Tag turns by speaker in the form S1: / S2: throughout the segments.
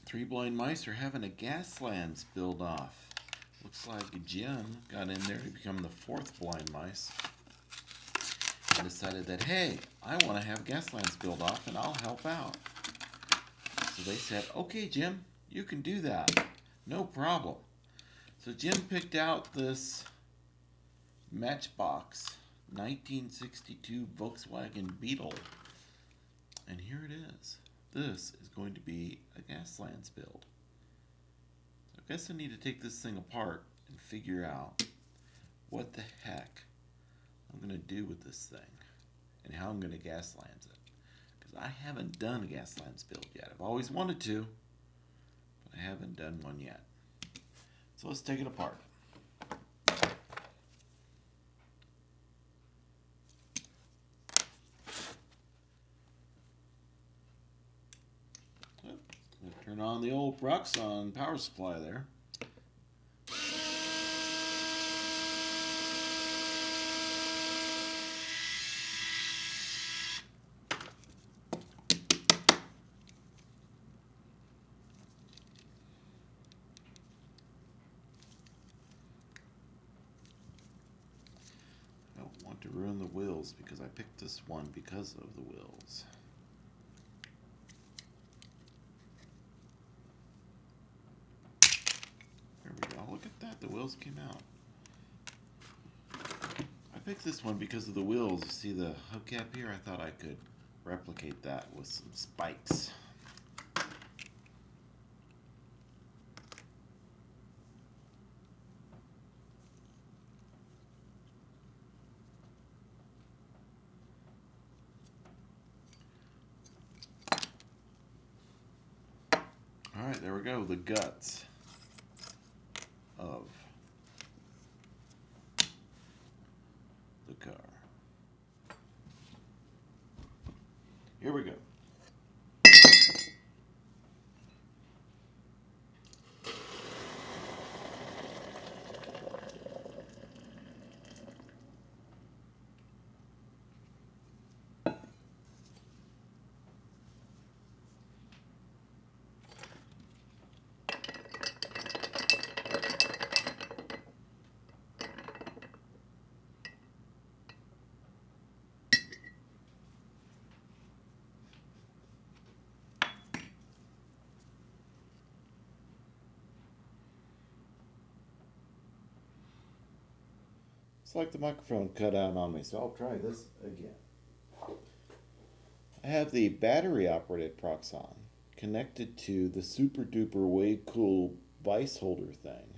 S1: Three blind mice are having a Gaslands build off. Looks like Jim got in there to become the fourth blind mice and decided that, hey, I want to have Gaslands build off and I'll help out. So they said, okay, Jim, you can do that. No problem. So Jim picked out this Matchbox 1962 Volkswagen Beetle. And here it is. This is going to be a Gaslands build. So I guess I need to take this thing apart and figure out what the heck I'm going to do with this thing and how I'm going to Gaslands it. Because I haven't done a Gaslands build yet. I've always wanted to, but I haven't done one yet. So let's take it apart. Turn on the old Proxon power supply there. I don't want to ruin the wheels because I picked this one because of the wheels. Look at that, the wheels came out. I picked this one because of the wheels. You see the hubcap here? I thought I could replicate that with some spikes. Alright, there we go, the guts of the car. Here we go. It's like the microphone cut out on me, so I'll try this again. I have the battery operated Proxon connected to the super duper way cool vice holder thing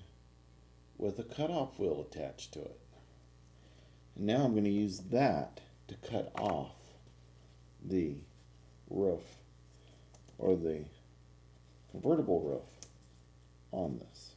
S1: with a cutoff wheel attached to it. And now I'm going to use that to cut off the roof or the convertible roof on this.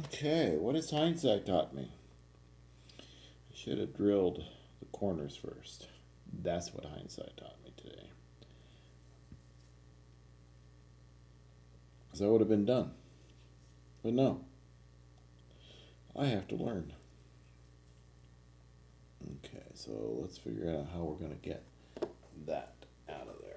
S1: Okay, what has hindsight taught me? I should have drilled the corners first. That's what hindsight taught me today. Because I would have been done. But no. I have to learn. Okay, so let's figure out how we're going to get that out of there.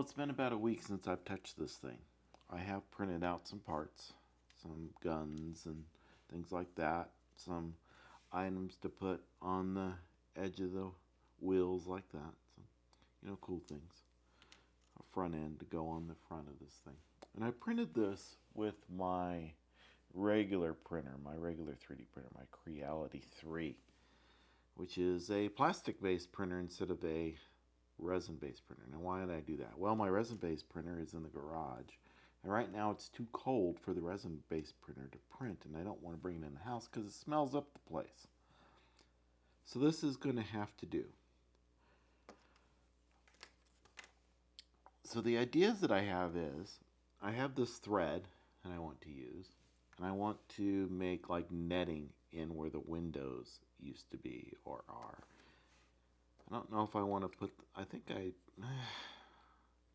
S1: it's been about a week since I've touched this thing. I have printed out some parts, some guns and things like that, some items to put on the edge of the wheels like that. Some, cool things. A front end to go on the front of this thing. And I printed this with my regular printer, my regular 3D printer, my Creality 3, which is a plastic-based printer instead of a resin-based printer. Now, why did I do that? Well, my resin-based printer is in the garage, and right now it's too cold for the resin-based printer to print, and I don't want to bring it in the house because it smells up the place. So this is going to have to do. So the ideas that I have is, I have this thread that I want to use, and I want to make like netting in where the windows used to be or are. I don't know if I want to put,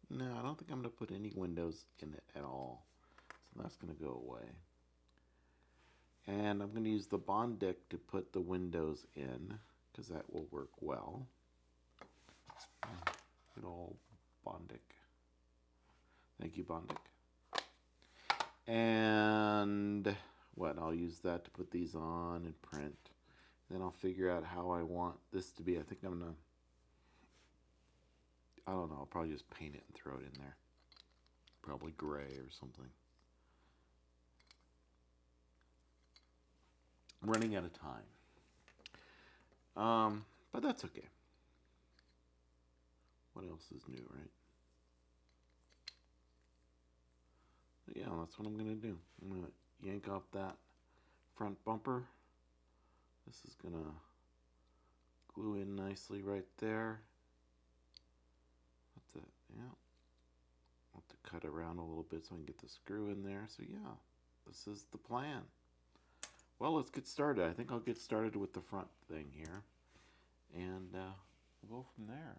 S1: no, I don't think I'm going to put any windows in it at all. So that's going to go away. And I'm going to use the Bondic to put the windows in, because that will work well. Good old Bondic. Thank you, Bondic. And I'll use that to put these on and print. Then I'll figure out how I want this to be. I think I'm going to, I don't know, I'll probably just paint it and throw it in there. Probably gray or something. I'm running out of time. But that's okay. What else is new, right? But yeah, that's what I'm going to do. I'm going to yank off that front bumper. This is going to glue in nicely right there. I'll have to cut around a little bit so I can get the screw in there. So yeah, this is the plan. Well, let's get started. I think I'll get started with the front thing here. And we'll go from there.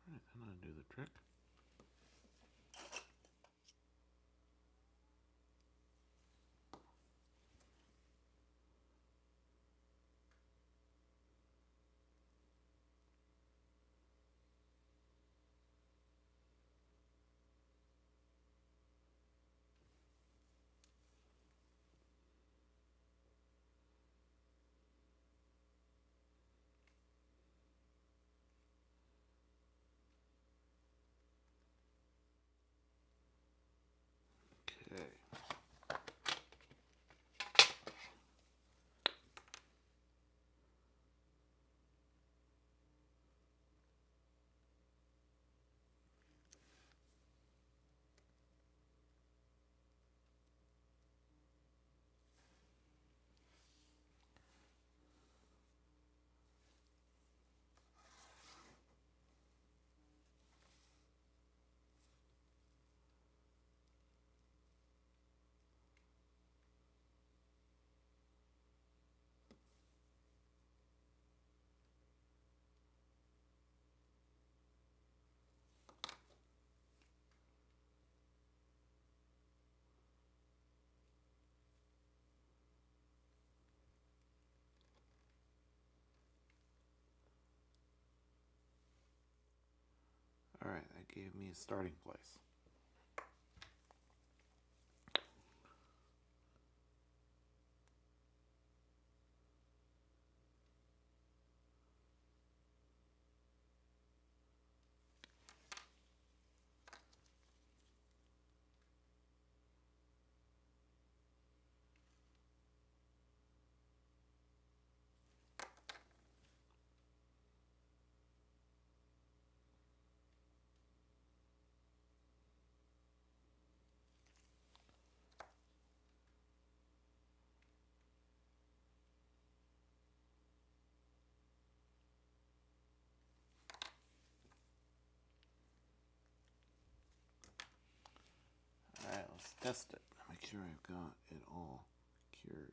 S1: Alright, I'm going to do the trick. Okay. Alright, that gave me a starting place. test it. Make sure I've got it all cured.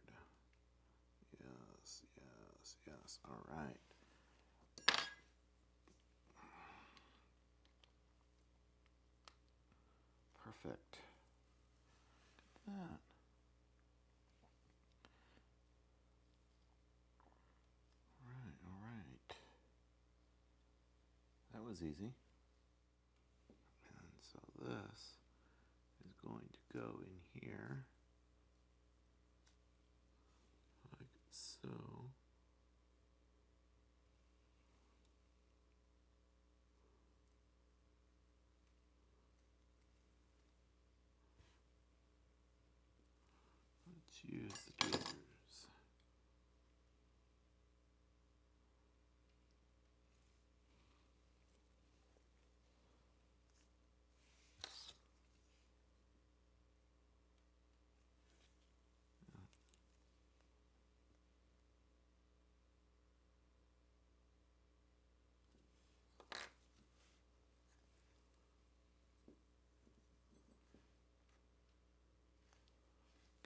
S1: Yes, yes, yes. All right. Perfect. Look at that. All right. That was easy. And so this is going to go in here, like so. Let's use the tweezers.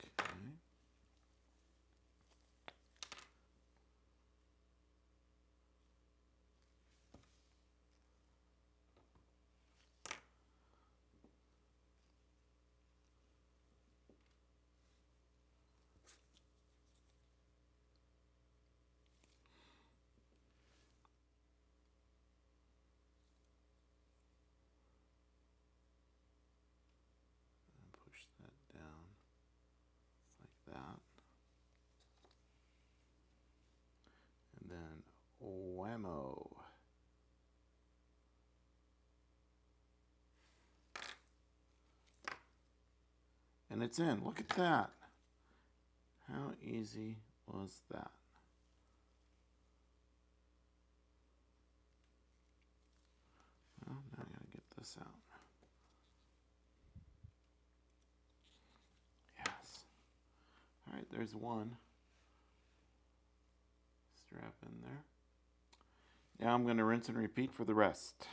S1: Okay. And push that down like that. And then whammo. And it's in. Look at that. How easy was that? Well, now I gotta get this out. Yes. All right, there's one. Strap in there. Now I'm gonna rinse and repeat for the rest.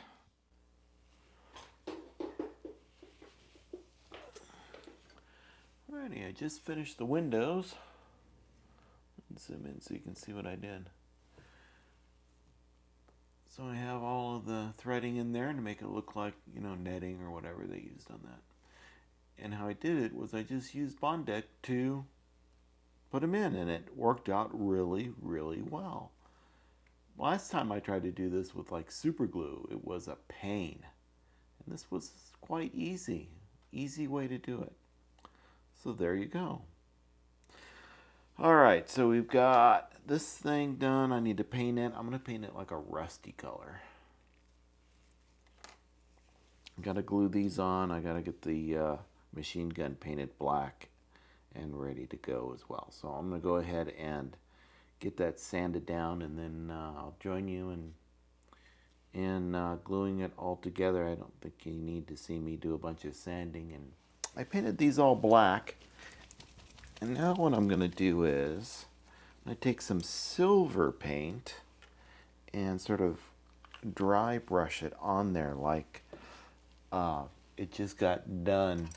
S1: Alrighty, I just finished the windows. Let's zoom in so you can see what I did. So I have all of the threading in there to make it look like, netting or whatever they used on that. And how I did it was I just used Bondec to put them in, and it worked out really, really well. Last time I tried to do this with like super glue, it was a pain. And this was quite easy. Easy way to do it. So there you go. Alright, so we've got this thing done. I need to paint it. I'm going to paint it like a rusty color. I've got to glue these on. I got to get the machine gun painted black and ready to go as well. So I'm going to go ahead and get that sanded down, and then I'll join you in gluing it all together. I don't think you need to see me do a bunch of sanding. And I painted these all black. And now what I'm going to do is I take some silver paint and sort of dry brush it on there like it just got done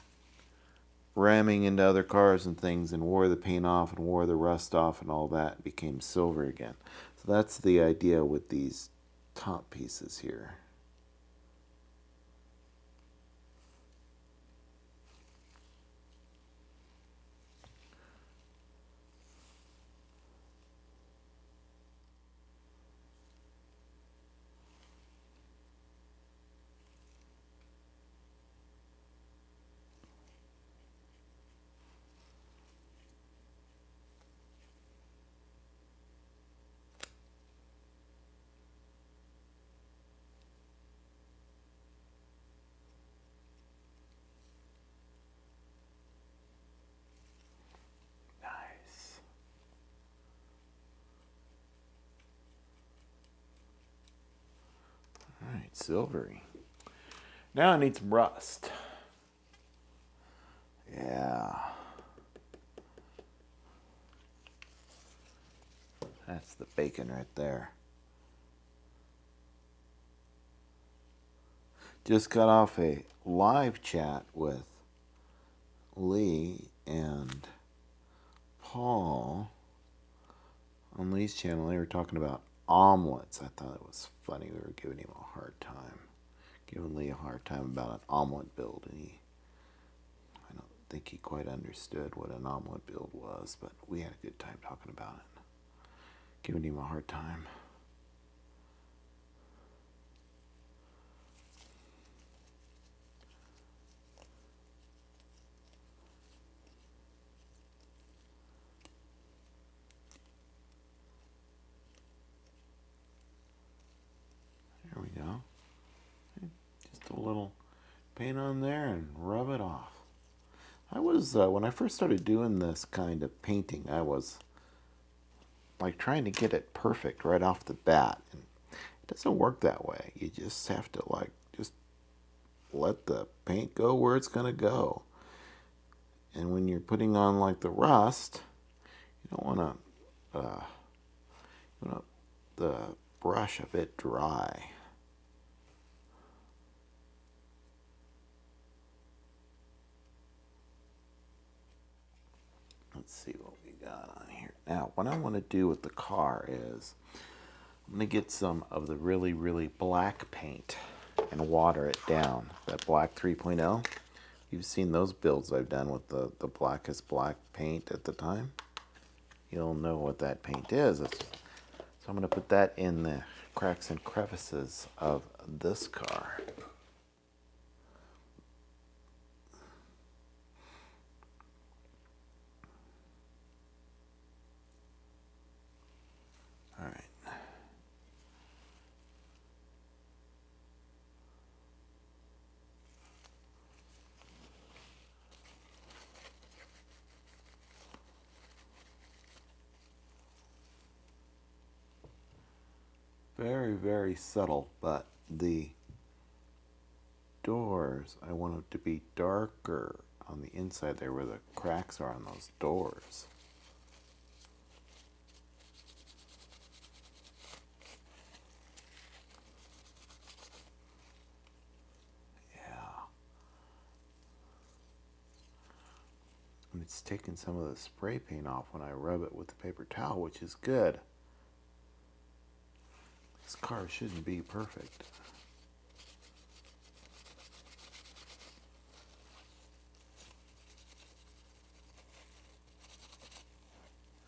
S1: ramming into other cars and things and wore the paint off and wore the rust off and all that. It became silver again. So that's the idea with these top pieces here. Nice. All right, silvery. Now I need some rust. Yeah. That's the bacon right there. Just got off a live chat with Lee and Paul on Lee's channel, they were talking about omelets. I thought it was funny. We were giving him a hard time, giving Lee a hard time about an omelet build, and I don't think he quite understood what an omelet build was, but we had a good time talking about it, giving him a hard time. There we go. Just a little paint on there and rub it off. I was, when I first started doing this kind of painting, I was like trying to get it perfect right off the bat. And it doesn't work that way. You just have to like, just let the paint go where it's going to go. And when you're putting on like the rust, you don't want to, you want the brush a bit dry. Let's see what we got on here. Now, what I want to do with the car is I'm going to get some of the really, really black paint and water it down. That black 3.0. You've seen those builds I've done with the blackest black paint at the time. You'll know what that paint is. So I'm going to put that in the cracks and crevices of this car. All right. Very, very subtle, but the doors, I want it to be darker on the inside there where the cracks are on those doors. And it's taking some of the spray paint off when I rub it with the paper towel, which is good. This car shouldn't be perfect.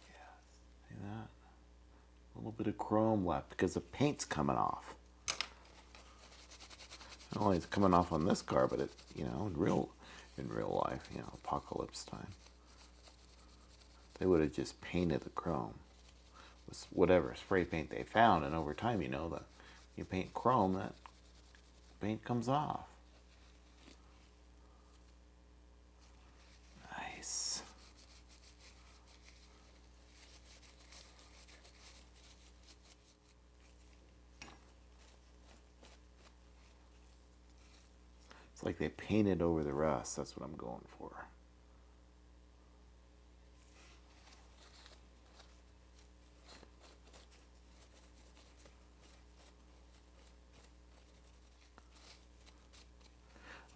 S1: Yeah, see that? A little bit of chrome left because the paint's coming off. Not only is it coming off on this car, but it, you know, in real life, you know, apocalypse time, they would have just painted the chrome with whatever spray paint they found, and over time, you know, that you paint chrome, that paint comes off. Nice. It's like they painted over the rust. That's what I'm going for.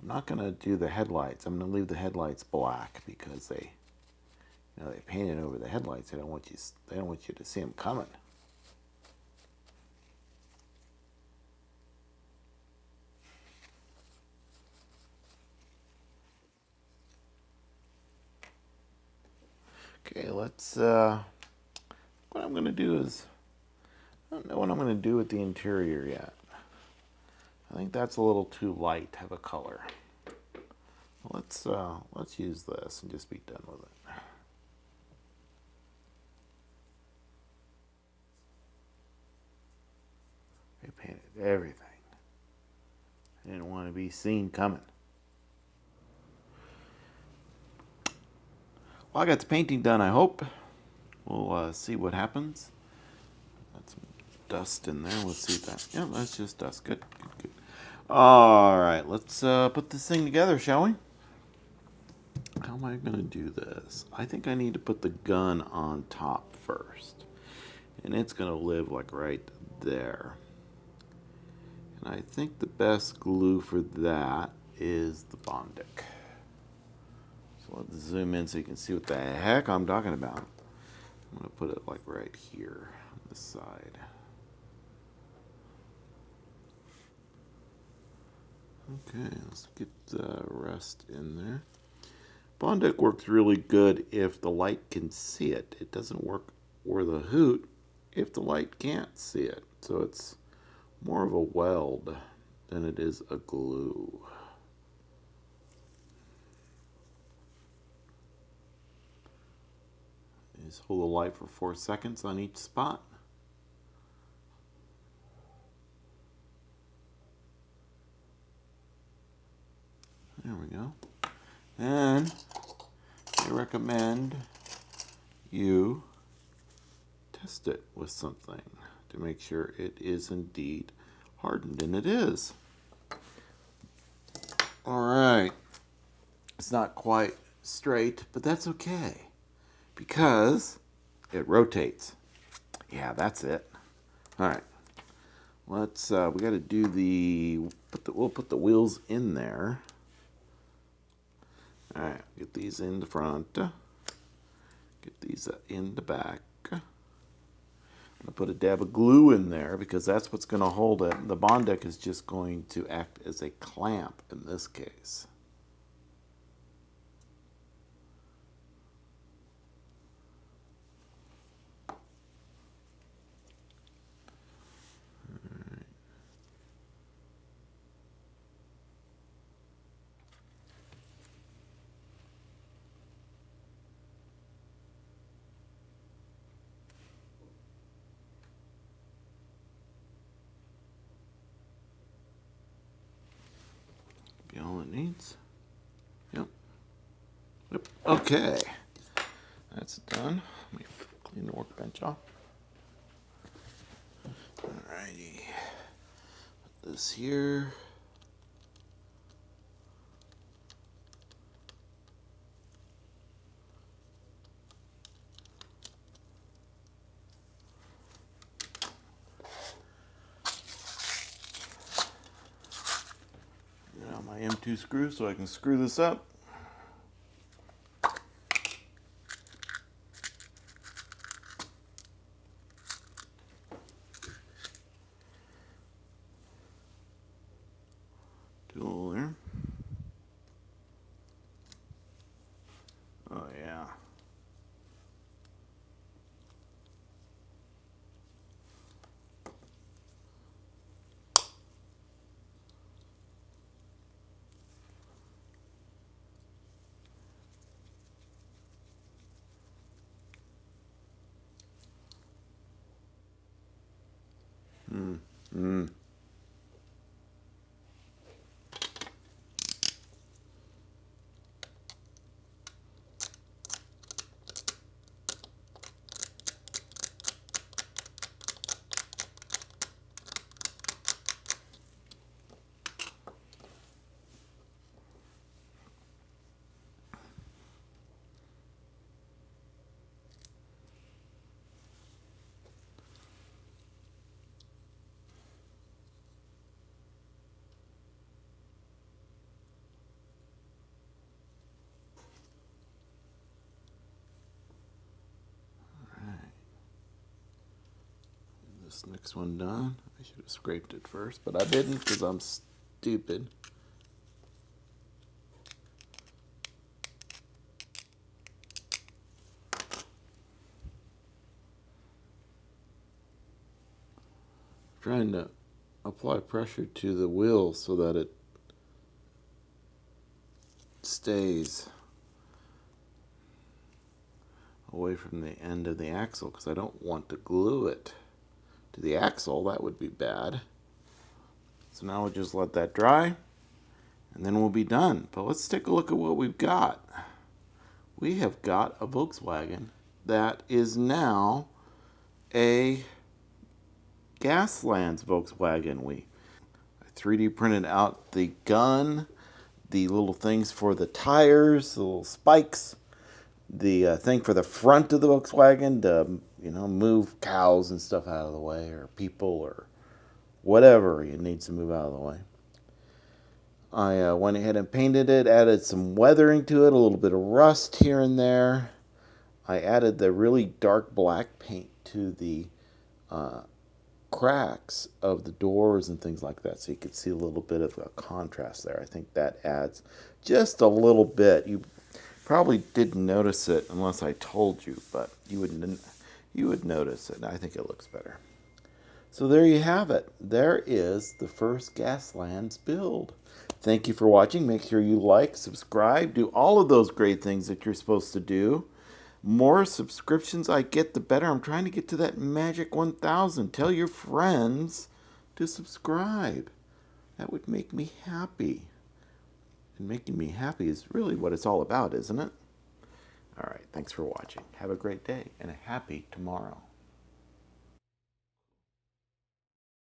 S1: I'm not going to do the headlights. I'm going to leave the headlights black because they, you know, they painted over the headlights. They don't want you to see them coming. Okay, let's, what I'm going to do is, I don't know what I'm going to do with the interior yet. I think that's a little too light of a color. Let's use this and just be done with it. They painted everything. I didn't want to be seen coming. Well, I got the painting done, I hope. We'll see what happens. Got some dust in there. Let's see if that, yeah, that's just dust. Good, good, good. All right, let's put this thing together, shall we? How am I going to do this? I think I need to put the gun on top first. And it's going to live like right there. And I think the best glue for that is the Bondic. So let's zoom in so you can see what the heck I'm talking about. I'm going to put it like right here on this side. Okay, let's get the rest in there. Bond deck works really good if the light can see it. It doesn't work worth a hoot if the light can't see it. So it's more of a weld than it is a glue. Just hold the light for 4 seconds on each spot. There we go. And I recommend you test it with something to make sure it is indeed hardened, and it is. All right. It's not quite straight, but that's okay because it rotates. Yeah, that's it. All right. Let's we got to do we'll put the wheels in there. All right, get these in the front. Get these in the back. I'm gonna put a dab of glue in there because that's what's gonna hold it. The bond deck is just going to act as a clamp in this case. Be all it needs. Yep. Okay. That's done. Let me clean the workbench off. Alrighty. Put this here. Now my M2 screw so I can screw this up. Tool there. Oh yeah. This next one done. I should have scraped it first, but I didn't because I'm stupid. Trying to apply pressure to the wheel so that it stays away from the end of the axle because I don't want to glue it to the axle. That would be bad. So now we'll just let that dry and then we'll be done. But let's take a look at what we've got. We have got a Volkswagen that is now a Gaslands Volkswagen. We 3D printed out the gun, the little things for the tires, the little spikes, the thing for the front of the Volkswagen to, move cows and stuff out of the way, or people, or whatever you need to move out of the way. I went ahead and painted it, added some weathering to it, a little bit of rust here and there. I added the really dark black paint to the cracks of the doors and things like that, so you could see a little bit of a contrast there. I think that adds just a little bit. You probably didn't notice it unless I told you, but you would notice it. I think it looks better. So there you have it. There is the first Gaslands build. Thank you for watching. Make sure you like, subscribe, do all of those great things that you're supposed to do. More subscriptions I get, the better. I'm trying to get to that magic 1,000. Tell your friends to subscribe. That would make me happy. And making me happy is really what it's all about, isn't it? All right, thanks for watching. Have a great day and a happy tomorrow.